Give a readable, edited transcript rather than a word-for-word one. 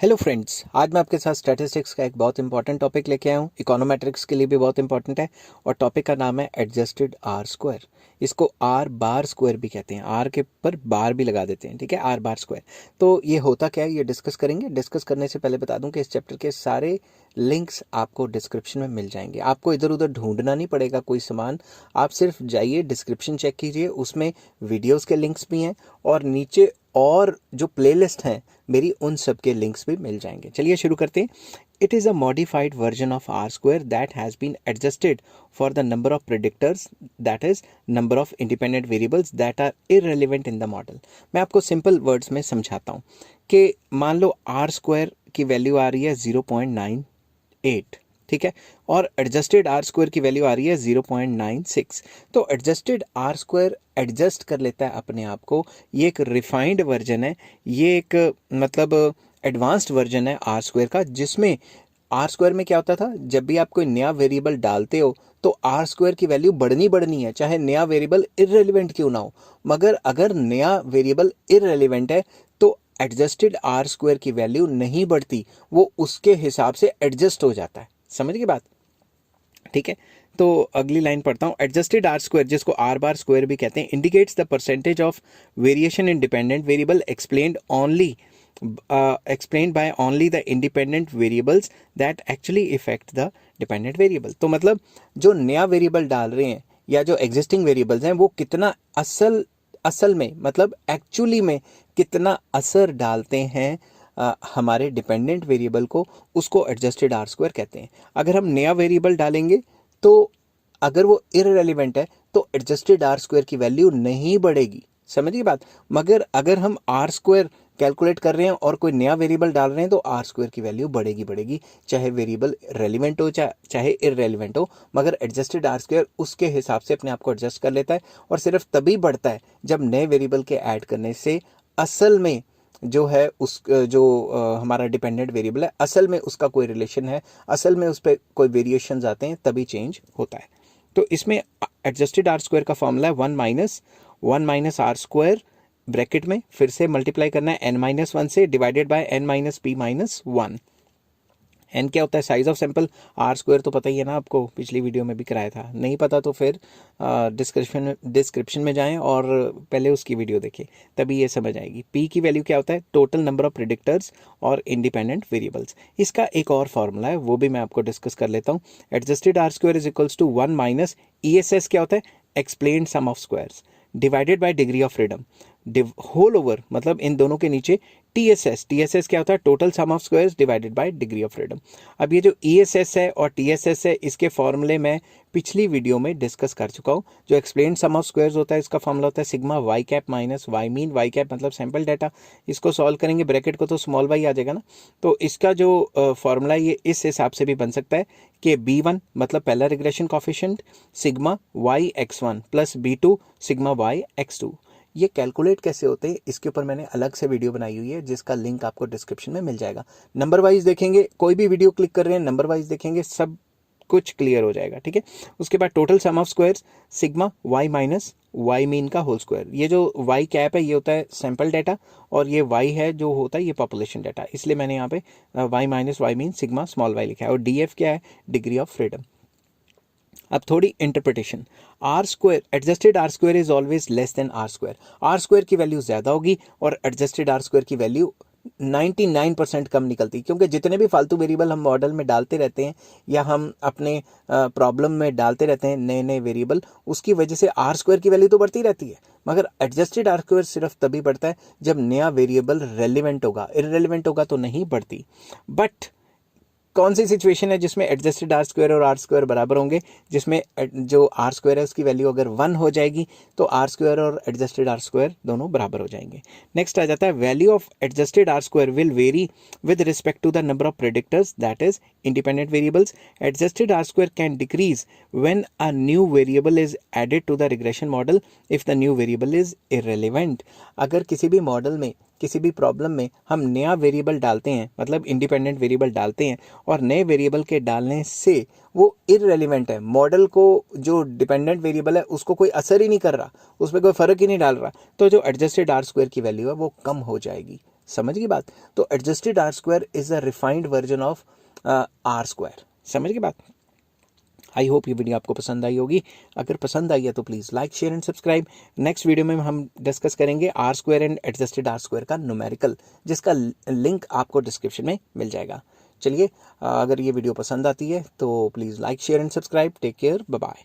Hello friends, आज मैं आपके साथ स्टैटिस्टिक्स का एक बहुत इंपॉर्टेंट टॉपिक लेके आया हूँ। इकोनोमेट्रिक्स के लिए भी बहुत इंपॉर्टेंट है और टॉपिक का नाम है एडजस्टेड आर स्क्वायर। इसको आर बार स्क्वायर भी कहते हैं, आर के पर बार भी लगा देते हैं, ठीक है, आर बार स्क्वायर। तो ये होता क्या है, ये डिस्कस करेंगे। डिस्कस करने से पहले बता दूं कि इस चैप्टर के सारे लिंक्स आपको डिस्क्रिप्शन में मिल जाएंगे। आपको इधर उधर ढूंढना नहीं पड़ेगा कोई सामान, आप सिर्फ जाइए डिस्क्रिप्शन चेक कीजिए, उसमें वीडियोस के लिंक्स भी हैं और नीचे और जो प्लेलिस्ट हैं मेरी उन सब के लिंक्स भी मिल जाएंगे। चलिए शुरू करते हैं। It is a modified version of R square that has been adjusted for the number of predictors, that is number of independent variables that are irrelevant in the model. मैं आपको सिंपल वर्ड्स में समझाता हूँ कि मान लो R square की value आ रही है 0.98, ठीक है, और एडजस्टेड आर स्क्वायर की वैल्यू आ रही है 0.96। तो एडजस्टेड आर स्क्वायर एडजस्ट कर लेता है अपने आप को। ये एक रिफाइंड वर्जन है, ये एक मतलब एडवांस्ड वर्जन है आर स्क्वायर का, जिसमें आर स्क्वायर में क्या होता था, जब भी आप कोई नया वेरिएबल डालते हो तो आर स्क्वायर की वैल्यू बढ़नी है, चाहे नया वेरिएबल इररेलेवेंट क्यों ना हो। मगर अगर नया वेरिएबल इररेलेवेंट है तो एडजस्टेड आर स्क्वायर की वैल्यू नहीं बढ़ती, वो उसके हिसाब से एडजस्ट हो जाता है। समझ गई बात, ठीक है। तो अगली लाइन पढ़ता हूँ। एडजस्टेड आर स्क्वायर, जिसको आर बार स्क्वायर भी कहते हैं, indicates the percentage of variation in dependent variable explained by only the independent variables that actually affect the dependent variable। तो मतलब जो नया वेरिएबल डाल रहे हैं या जो एग्जिस्टिंग वेरिएबल्स हैं वो कितना असल में मतलब एक्चुअली में कितना असर डालते हैं हमारे डिपेंडेंट वेरिएबल को, उसको एडजस्टेड आर स्क्वायर कहते हैं। अगर हम नया वेरिएबल डालेंगे तो अगर वो इररेलेवेंट है तो एडजस्टेड आर स्क्वायर की वैल्यू नहीं बढ़ेगी। समझिए बात। मगर अगर हम आर स्क्वायर कैलकुलेट कर रहे हैं और कोई नया वेरिएबल डाल रहे हैं तो आर स्क्वायर की वैल्यू बढ़ेगी, चाहे वेरिएबल रेलिवेंट हो चाहे इररेलेवेंट हो। मगर एडजस्टेड आर स्क्वायर उसके हिसाब से अपने आप को एडजस्ट कर लेता है और सिर्फ तभी बढ़ता है जब नए वेरिएबल के ऐड करने से असल में जो है उस जो हमारा डिपेंडेंट वेरिएबल है असल में उसका कोई रिलेशन है, असल में उस पर कोई वेरिएशंस आते हैं, तभी चेंज होता है। तो इसमें एडजस्टेड आर स्क्वायर का फॉर्मूला है one minus R square, bracket में फिर से मल्टीप्लाई करना है n-1 से, डिवाइडेड बाय n-p-1। n क्या होता है, size of sample. R square तो पता ही है ना आपको, पिछली वीडियो में भी कराया था। नहीं पता तो फिर डिस्क्रिप्शन में जाएं और पहले उसकी वीडियो देखें, तभी ये समझ आएगी। p की वैल्यू क्या होता है, टोटल नंबर ऑफ प्रेडिक्टर्स और इंडिपेंडेंट वेरिएबल्स। इसका एक और फॉर्मूला है, वो भी मैं आपको डिस्कस कर लेता हूँ। Adjusted R square is equals to 1 minus ESS क्या होता है, explained sum of squares, divided by degree of freedom, whole over मतलब इन दोनों के नीचे TSS क्या होता है, total sum of squares divided by degree of freedom. अब ये जो ESS है और TSS है, इसके फॉर्मूले मैं पिछली वीडियो में डिस्कस कर चुका हूँ। जो एक्सप्लेन सम ऑफ स्क्वायर्स होता है इसका फॉर्मूला होता है sigma Y cap minus Y mean. Y cap मतलब सैंपल डाटा, इसको सॉल्व करेंगे ब्रैकेट को तो स्मॉल वाई आ जाएगा ना। तो इसका जो फॉर्मूला ये इस हिसाब से भी बन सकता है कि B1 मतलब पहला regression coefficient sigma Y x1 plus B2 sigma Y x2। ये कैलकुलेट कैसे होते हैं इसके ऊपर मैंने अलग से वीडियो बनाई हुई है, जिसका लिंक आपको डिस्क्रिप्शन में मिल जाएगा। नंबर वाइज देखेंगे, कोई भी वीडियो क्लिक कर रहे हैं नंबर वाइज देखेंगे, सब कुछ क्लियर हो जाएगा, ठीक है। उसके बाद total sum of squares sigma Y minus Y mean का होल स्क्वायर। ये जो वाई कैप है ये होता है सैंपल डाटा और ये वाई है जो होता है ये पॉपुलेशन डाटा, इसलिए मैंने यहाँ पे Y minus Y mean sigma small Y लिखा है। और DF क्या है, डिग्री ऑफ फ्रीडम। अब थोड़ी interpretation. R square, adjusted R square is always less than R square. R square की वैल्यू ज्यादा होगी और एडजस्टेड आर स्क्वायर की वैल्यू 99% कम निकलती, क्योंकि जितने भी फालतू वेरिएबल हम मॉडल में डालते रहते हैं या हम अपने प्रॉब्लम में डालते रहते हैं नए नए वेरिएबल, उसकी वजह से आर स्क्वायर की वैल्यू तो बढ़ती रहती है। मगर एडजस्टेड आर स्क्वायर सिर्फ तभी बढ़ता है जब नया वेरिएबल रेलिवेंट होगा, इररेलेवेंट होगा तो नहीं बढ़ती। बट कौन सी सिचुएशन है जिसमें एडजस्टेड आर स्क्वायर और आर स्क्वायर बराबर होंगे, जिसमें जो आर स्क्वायर है उसकी वैल्यू अगर 1 हो जाएगी तो आर स्क्वायर और एडजस्टेड आर स्क्वायर दोनों बराबर हो जाएंगे। नेक्स्ट आ जाता है value of adjusted R square will vary with respect to the number of predictors, that is independent variables. Adjusted R square can decrease when a new variable is added to the regression model if the new variable is irrelevant. अगर किसी भी model में किसी भी problem में हम नया variable डालते हैं, मतलब इंडिपेंडेंट वेरिएबल डालते हैं और नए वेरिएबल के डालने से वो इररेलेवेंट है, मॉडल को जो डिपेंडेंट वेरिएबल है उसको कोई असर ही नहीं कर रहा, उसमें कोई फर्क ही नहीं डाल रहा, तो जो एडजस्टेड आर स्क्वायर की वैल्यू है वो कम हो जाएगी। समझ गई बात। तो adjusted R square is a refined version of R square, समझ गई बात। आई होप ये वीडियो आपको पसंद आई होगी। अगर पसंद आई है तो please like share and subscribe. Next video में हम डिस्कस करेंगे R square and adjusted R square का न्यूमेरिकल, जिसका लिंक आपको डिस्क्रिप्शन में मिल जाएगा। चलिए, अगर ये वीडियो पसंद आती है तो please like share and subscribe. Take care, bye bye.